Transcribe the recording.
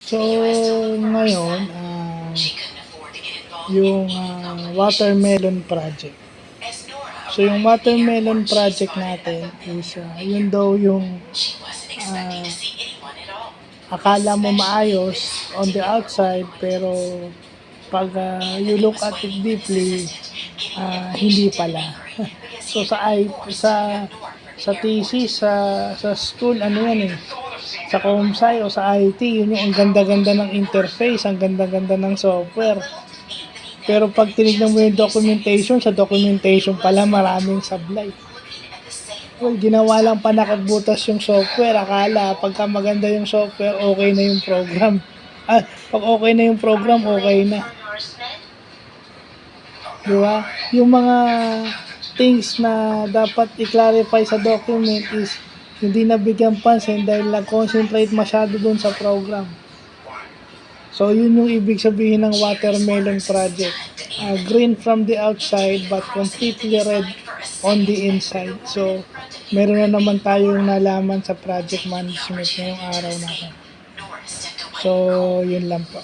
So, ngayon, yung watermelon project. So, yung watermelon project natin is, yun daw yung ah, akala mo maayos on the outside, pero pag you look at it deeply, hindi pala. So, sa thesis, sa school, ano yan eh, sa Comsci o sa IT, yun yung ang ganda-ganda ng interface, ang ganda-ganda ng software. Pero pag tinignan mo yung documentation, sa documentation pala maraming sablay. Well, ginawa lang pa nakagbutas yung software. Akala pagka maganda yung software, okay na yung program. Pag okay na yung program, okay na. Di ba? Yung mga things na dapat i-clarify sa document is hindi nabigyan pansin dahil nag-concentrate masyado dun sa program. So, yun yung ibig sabihin ng watermelon project. Green from the outside but completely red on the inside. So, meron na naman tayong nalaman sa project management ngayong araw natin. So, yun lang po.